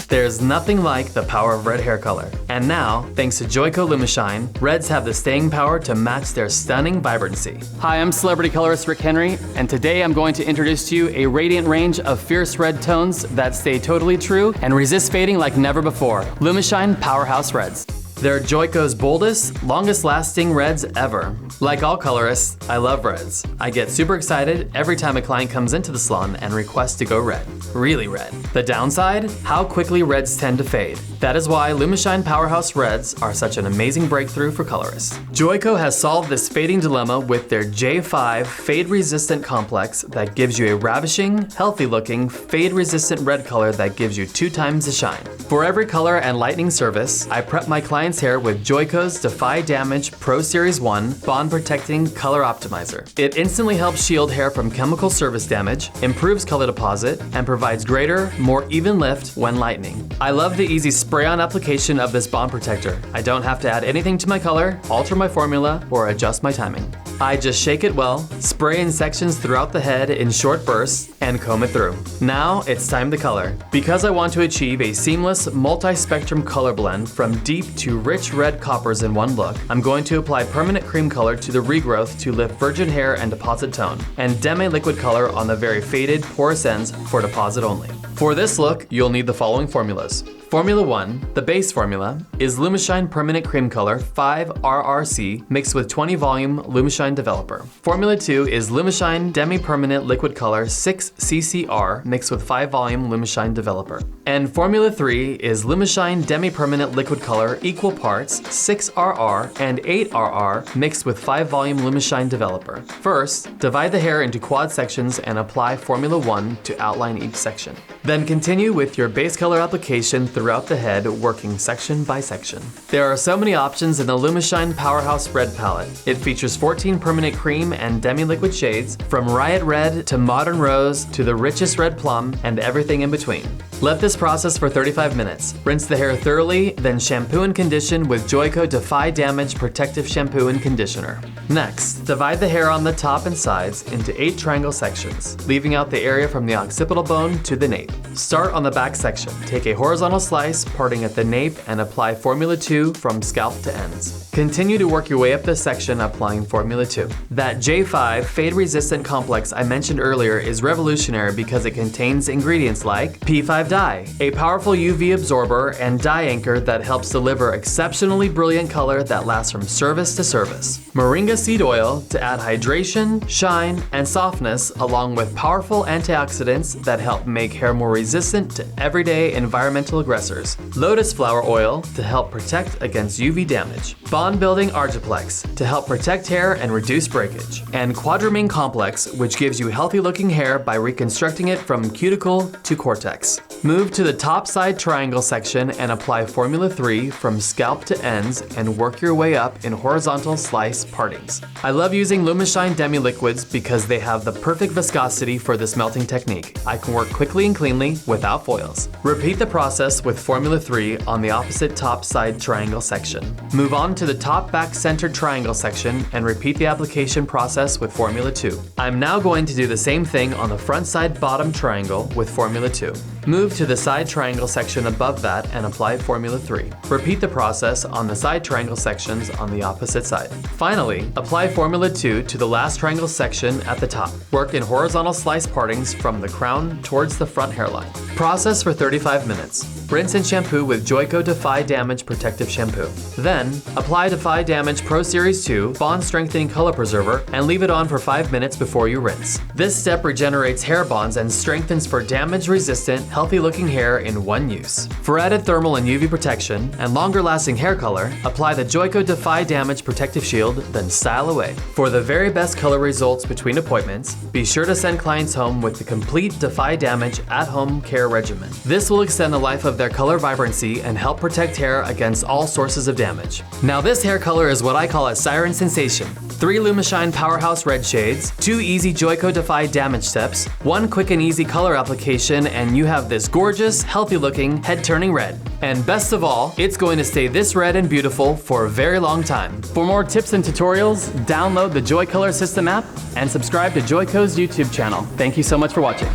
There's nothing like the power of red hair color. And now, thanks to Joico LumiShine, reds have the staying power to match their stunning vibrancy. Hi, I'm celebrity colorist Rick Henry, and today I'm going to introduce to you a radiant range of fierce red tones that stay totally true and resist fading like never before. LumiShine PowerHouse Reds. They're Joico's boldest, longest lasting reds ever. Like all colorists, I love reds. I get super excited every time a client comes into the salon and requests to go red. Really red. The downside? How quickly reds tend to fade. That is why LumiShine PowerHouse Reds are such an amazing breakthrough for colorists. Joico has solved this fading dilemma with their J5 fade-resistant complex that gives you a ravishing, healthy-looking, fade-resistant red color that gives you 2 times the shine. For every color and lightening service, I prep my client's hair with Joico's Defy Damage Pro Series 1 Bond Protecting Color Optimizer. It instantly helps shield hair from chemical service damage, improves color deposit, and provides greater, more even lift when lightening. I love the easy spray-on application of this bond protector. I don't have to add anything to my color, alter my formula, or adjust my timing. I just shake it well, spray in sections throughout the head in short bursts, and comb it through. Now it's time to color. Because I want to achieve a seamless, multi-spectrum color blend from deep to rich red coppers in one look, I'm going to apply permanent cream color to the regrowth to lift virgin hair and deposit tone, and demi-liquid color on the very faded, porous ends for deposit only. For this look, you'll need the following formulas. Formula 1, the base formula, is LumiShine Permanent Cream Color 5RRC mixed with 20 volume LumiShine Developer. Formula 2 is LumiShine Demi-Permanent Liquid Color 6CCR mixed with 5 volume LumiShine Developer. And Formula 3 is LumiShine Demi-Permanent Liquid Color equal parts 6RR and 8RR mixed with 5 volume LumiShine Developer. First, divide the hair into quad sections and apply Formula 1 to outline each section. Then continue with your base color application throughout the head, working section by section. There are so many options in the LumiShine PowerHouse Red palette. It features 14 permanent cream and demi-liquid shades, from Riot Red to Modern Rose to the richest red plum and everything in between. Let this process for 35 minutes. Rinse the hair thoroughly, then shampoo and condition with Joico Defy Damage Protective Shampoo and Conditioner. Next, divide the hair on the top and sides into 8 triangle sections, leaving out the area from the occipital bone to the nape. Start on the back section. Take a horizontal slice, parting at the nape, and apply Formula 2 from scalp to ends. Continue to work your way up this section, applying Formula 2. That J5 fade-resistant complex I mentioned earlier is revolutionary because it contains ingredients like P5 dye, a powerful UV absorber and dye anchor that helps deliver exceptionally brilliant color that lasts from service to service. Moringa seed oil to add hydration, shine, and softness, along with powerful antioxidants that help make hair more resistant to everyday environmental aggressors. Lotus flower oil to help protect against UV damage. Bond building Argiplex to help protect hair and reduce breakage. And Quadramine Complex, which gives you healthy looking hair by reconstructing it from cuticle to cortex. Move to the top side triangle section and apply Formula 3 from scalp to ends and work your way up in horizontal slice partings. I love using LumiShine Demi Liquids because they have the perfect viscosity for this melting technique. I can work quickly and cleanly without foils. Repeat the process with Formula 3 on the opposite top side triangle section. Move on to the top back centered triangle section and repeat the application process with Formula 2. I'm now going to do the same thing on the front side bottom triangle with Formula 2. Move to the side triangle section above that and apply Formula 3. Repeat the process on the side triangle sections on the opposite side. Finally, apply Formula 2 to the last triangle section at the top. Work in horizontal slice partings from the crown towards the front hairline. Process for 35 minutes. Rinse and shampoo with Joico Defy Damage Protective Shampoo. Then, apply Defy Damage Pro Series 2 Bond Strengthening Color Preserver and leave it on for 5 minutes before you rinse. This step regenerates hair bonds and strengthens for damage-resistant, healthy-looking hair in one use. For added thermal and UV protection and longer-lasting hair color, apply the Joico Defy Damage Protective Shield, then style away. For the very best color results between appointments, be sure to send clients home with the complete Defy Damage at-home care regimen. This will extend the life of their color vibrancy and help protect hair against all sources of damage. Now this hair color is what I call a siren sensation. 3 LumiShine PowerHouse Red shades, 2 easy Joico Defy Damage steps, 1 quick and easy color application, and you have this gorgeous, healthy looking, head-turning red. And best of all, it's going to stay this red and beautiful for a very long time. For more tips and tutorials, download the Joicolor System app and subscribe to Joico's YouTube channel. Thank you so much for watching.